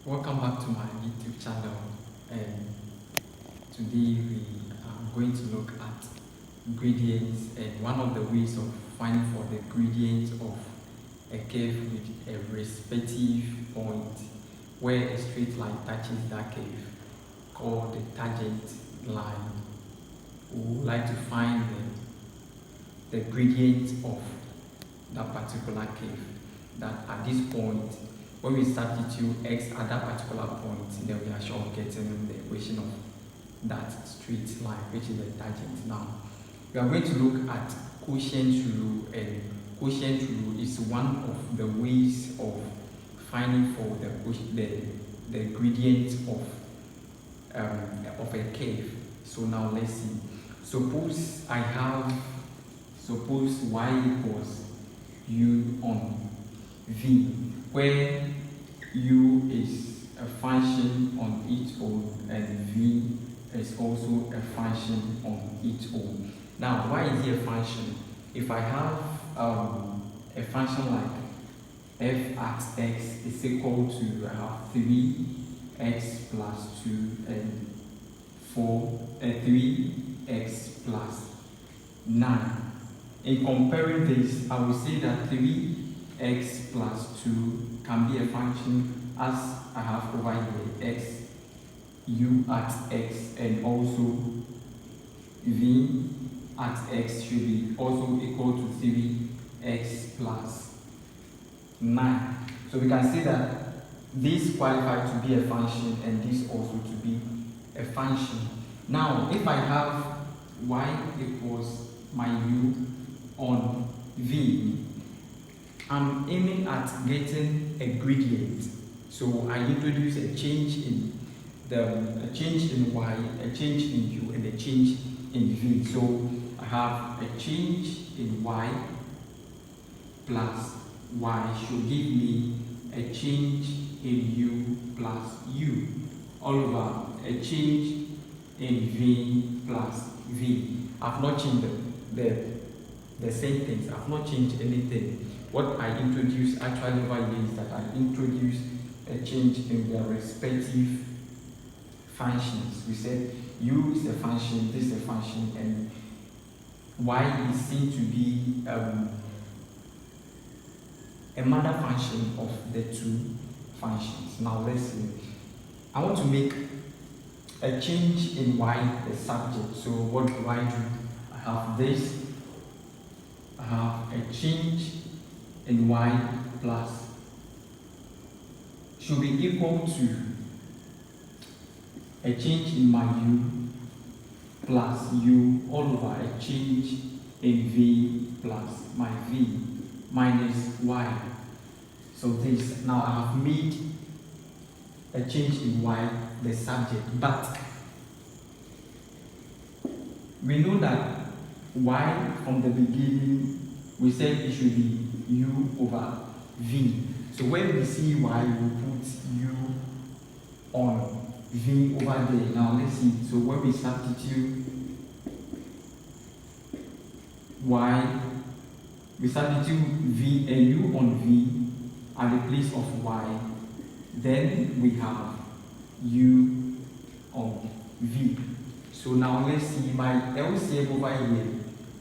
Welcome back to my YouTube channel, and today we are going to look at gradients and one of the ways of finding for the gradient of a curve with a respective point where a straight line touches that curve called the tangent line. We would like to find the gradient of that particular curve, that at this point when we substitute x at that particular point, then we are sure of getting the equation of that straight line, which is the tangent. Now, we are going to look at quotient rule, and quotient rule is one of the ways of finding for the gradient of a curve. So now let's see. Suppose y equals u on v, where u is a function on its own and v is also a function on its own. Now, why is it a function? If I have a function like f at x is equal to 3x plus 2 and 3x plus 9. In comparing this, I will say that 3x plus 2 can be a function as I have over here, x, u at x, and also v at x should be also equal to 3x plus 9. So we can say that this qualifies to be a function and this also to be a function. Now, if I have y equals my u on v, I'm aiming at getting a gradient. So I introduce a change in y, a change in u, and a change in v. So I have a change in y plus y should give me a change in u plus u, all over a change in v plus v. I've not changed the same things. I've not changed anything. What I introduced actually over here is that I introduced a change in their respective functions. We said u is a function, this is a function, and y is seen to be a mother function of the two functions. Now let's see. I want to make a change in y the subject. So what do? I have this. I have a change in y plus should be equal to a change in my u plus u all over a change in v plus my v minus y. So this, now I have made a change in y the subject, but we know that y from the beginning we said it should be u over v. So when we see y, we put u on v over there. Now let's see. So when we substitute y, we substitute v and u on v at the place of y, then we have u on v. So now let's see, my LCM over here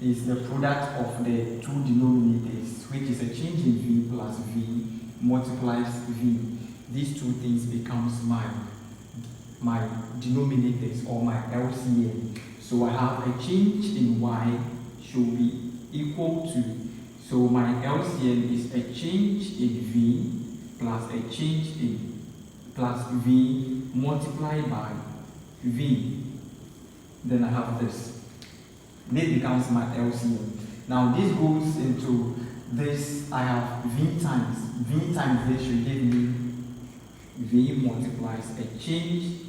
is the product of the two denominators, which is a change in v plus v multiplies v. These two things becomes my denominators or my LCM. So I have a change in y should be equal to, so my LCM is a change in v plus a change in plus v multiplied by v. Then I have this. This becomes my LCM. Now this goes into this. I have v times this should give me v multiplies a change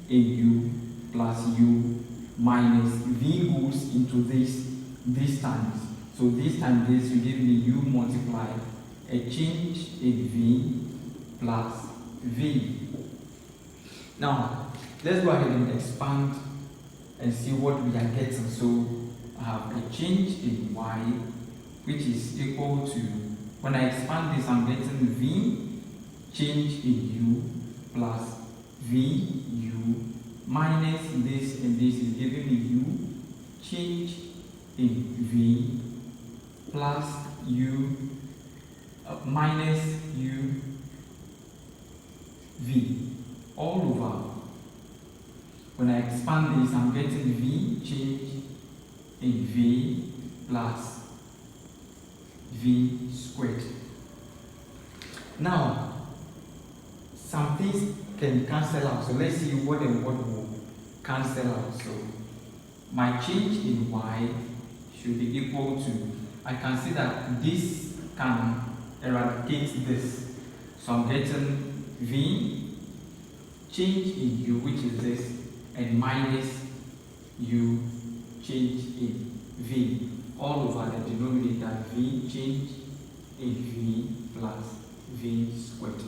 in u plus u minus v goes into this times. So this time this will give me u multiply a change in v plus v. Now let's go ahead and expand and see what we are getting. So I have a change in y which is equal to, when I expand this, I'm getting v change in u plus v u minus this and this is giving me u, change in v plus u minus u v all over. When I expand this, I'm getting v change in v plus v squared. Now, some things can cancel out. So let's see what and what will cancel out. So my change in y should be equal to, I can see that this can eradicate this. So I'm getting v change in u, which is this, and minus u change in v all over the denominator, v change in v plus v squared.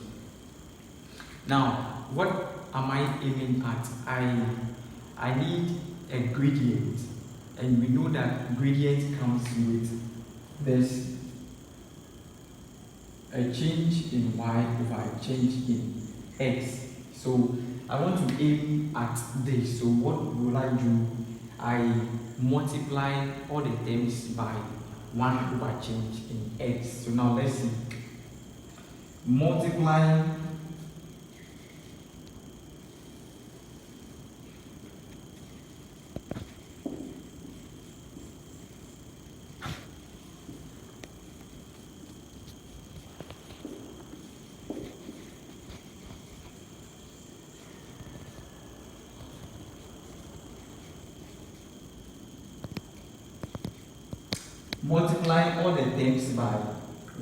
Now, what am I aiming at? I need a gradient, and we know that gradient comes with this, a change in y over a change in x. So I want to aim at this. So what will I do? I multiply all the terms by 1 over change in x. So now let's see. Multiply all the terms by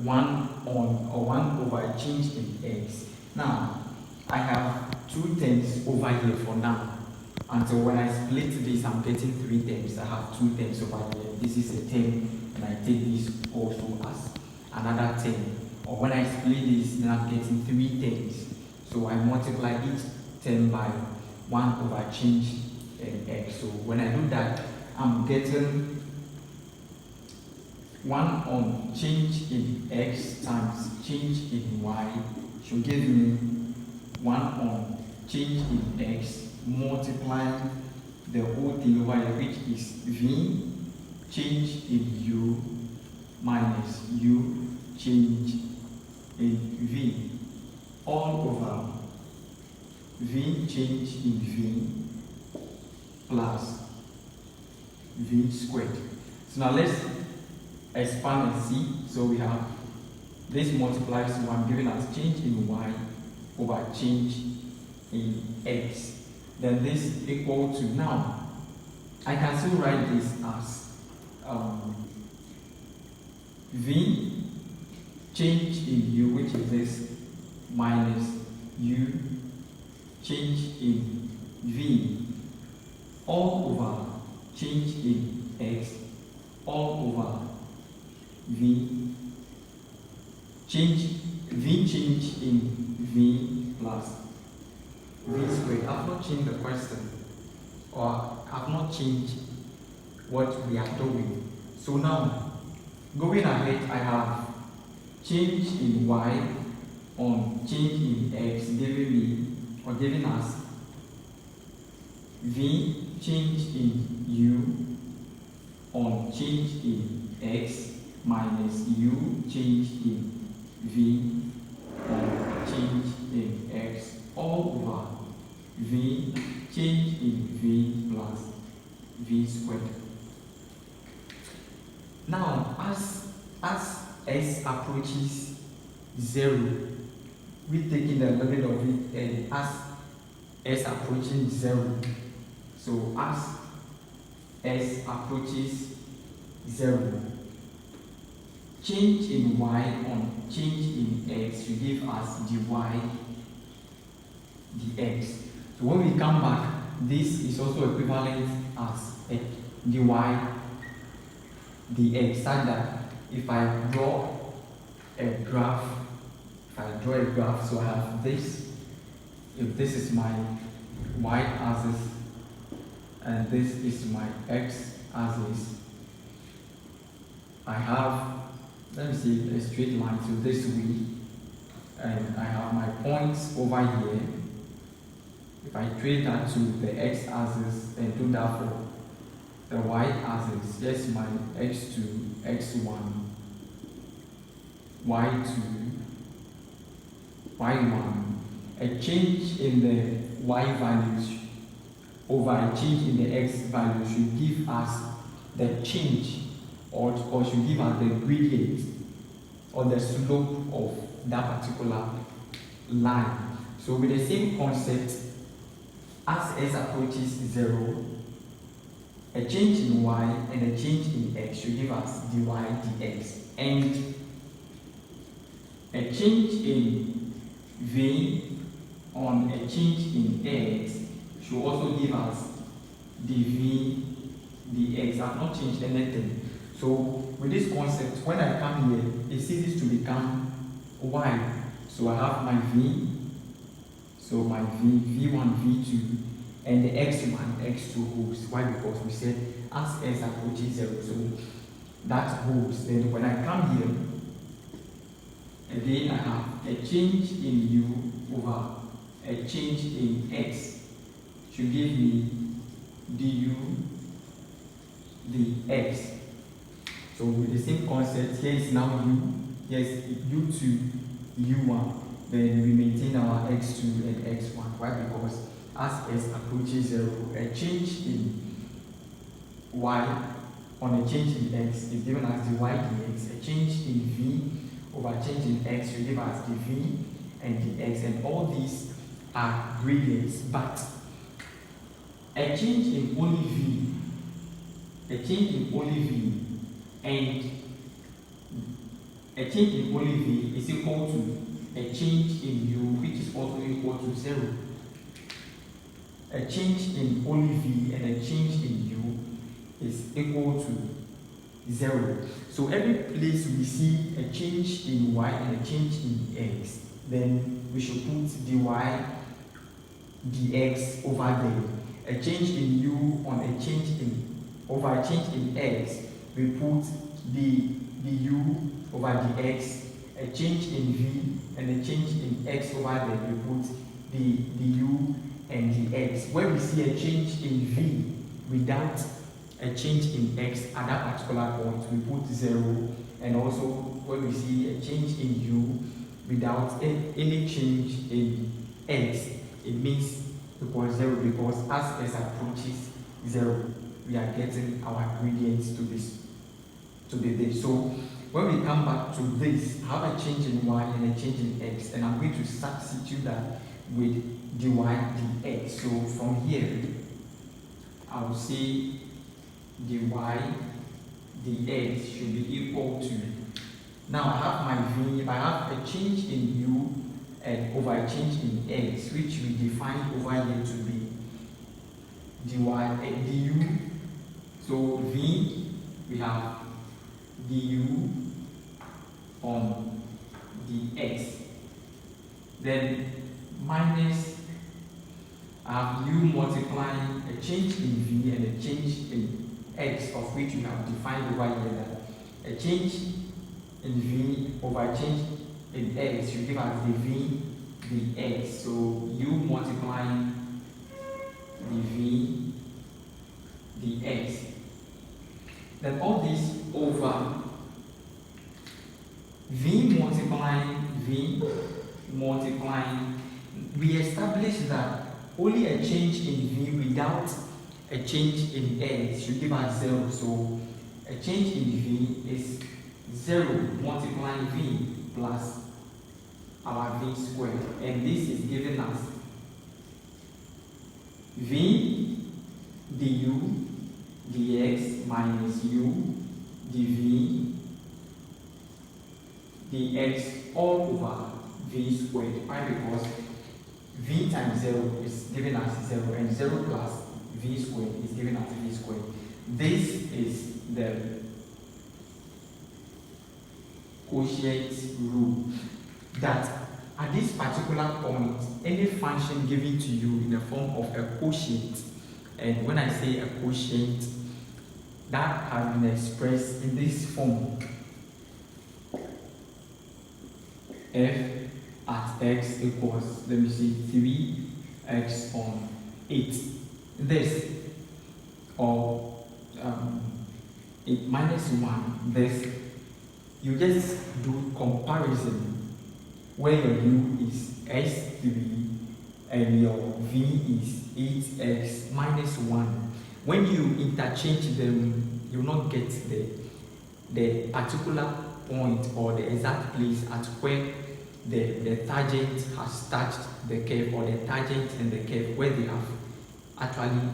1 over change in x. Now, I have 2 terms over here for now. Until when I split this, I'm getting 3 terms. I have 2 terms over here. This is a term, and I take this also as another term. Or when I split this, then I'm getting 3 terms. So I multiply each term by 1 over change in x. So when I do that, I'm getting 1 on change in x times change in y should give me 1 on change in x multiplying the whole thing over here, which is v change in u minus u change in v all over v change in v plus v squared. So now let's expand and see. So we have this multiplies to 1, giving us change in y over change in x. Then this equal to, now I can still write this as v change in u, which is this, minus u change in v all over change in x all over v change in v plus v squared. I've not changed the question, or I've not changed what we are doing. So now, going ahead, I have change in y on change in x giving me, or giving us, v change in u on change in x minus u change in v on change in x all over v change in v plus v squared. Now, as x approaches 0, we're taking the limit of it, and as s approaching 0, so as s approaches 0, change in y on change in x should give us dy dx. So when we come back, this is also equivalent as a dy dx, such that if I draw a graph, so I have this, if this is my y-axis and this is my x-axis, I have, let me see, a straight line to this way, and I have my points over here, If I trade that to the x-axis and do that for the y-axis, yes, my x2, x1, y2, y1, a change in the y values over a change in the x value should give us the change or should give us the gradient or the slope of that particular line. So with the same concept, as x approaches 0, a change in y and a change in x should give us dy dx, and a change in v on a change in x should also give us dv dx. I've not changed anything. So with this concept, when I come here, it ceases to become y. So I have my v, so my v1, v2, and the x1, x2 holds. Why? Because we said as x approaches 0, so that holds. Then when I come here, again I have a change in u over a change in x should give me du dx. So with the same concept, here is now u, yes, u2, u1, then we maintain our x2 and x1. Why? Because as x approaches 0, a change in y on a change in x is given as dy dx. A change in v over a change in x will give us dv and dx, and all these are gradients, but a change in only v, and a change in only v is equal to a change in u, which is also equal to 0. A change in only v and a change in u is equal to 0. So every place we see a change in y and a change in x, then we should put dy dx over there. A change in u on a change in over a change in x, we put the du over dx. A change in v and a change in x over there, we put the du and dx. When we see a change in v without a change in x at that particular point, we put 0. And also when we see a change in u without any change in x, it means equals 0, because as x approaches 0, we are getting our gradients to be this. So when we come back to this, I have a change in y and a change in x, and I'm going to substitute that with dy dx. So from here, I will say dy dx should be equal to, now I have my v, if I have a change in u and over a change in x, which we define over here to be du. So v, we have du on dx, then minus I have u multiplying a change in v and a change in x, of which we have defined over here that a change in v over a change in x should give us the v dx. So u multiplying the v dx. Then all this over v multiplying, we established that only a change in v without a change in x should give us 0. So a change in v is 0 multiplying v plus our v squared, and this is giving us v du dx minus u dv dx all over v squared. Why? Because v times 0 is giving us 0, and 0 plus v squared is giving us v squared. This is the quotient rule, that at this particular point, any function given to you in the form of a quotient, and when I say a quotient, that has been expressed in this form: f at x equals, let me see, 3 x on 8. This, or 8 minus 1, this, you just do comparison where your u is x3 and your v is 8x minus 1. When you interchange them, you will not get the particular point or the exact place at where the tangent has touched the curve, or the tangent and the curve where they have actually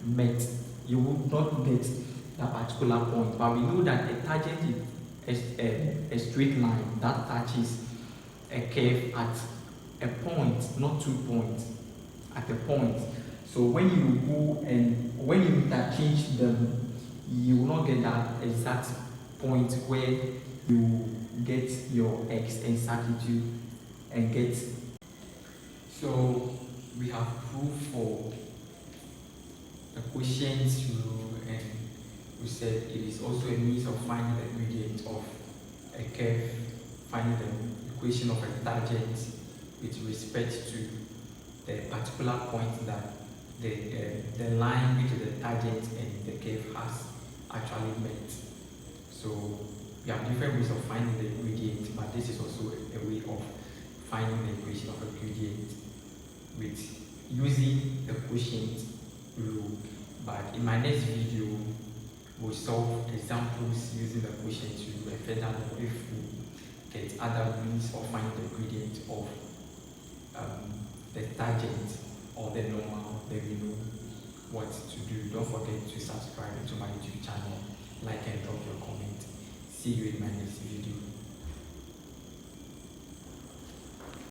met. You will not get that particular point, but we know that a tangent is a straight line that touches a curve at a point, not 2 points, at a point. So when you go and when you interchange them, you will not get that exact point where you get your x and substitute and get. So we have proved for the quotient rule, and we said it is also a means of finding the gradient of a curve, finding the equation of a tangent with respect to the particular point that the line which is the tangent and the curve has actually met. So we have different ways of finding the gradient, but this is also a way of finding the equation of a gradient with using the quotient rule. But in my next video, we'll solve examples using the quotient rule, and further if we get other means of finding the gradient of the tangent or the normal, then we know what to do. Don't forget to subscribe to my YouTube channel, like and drop your comment. See you in my next video.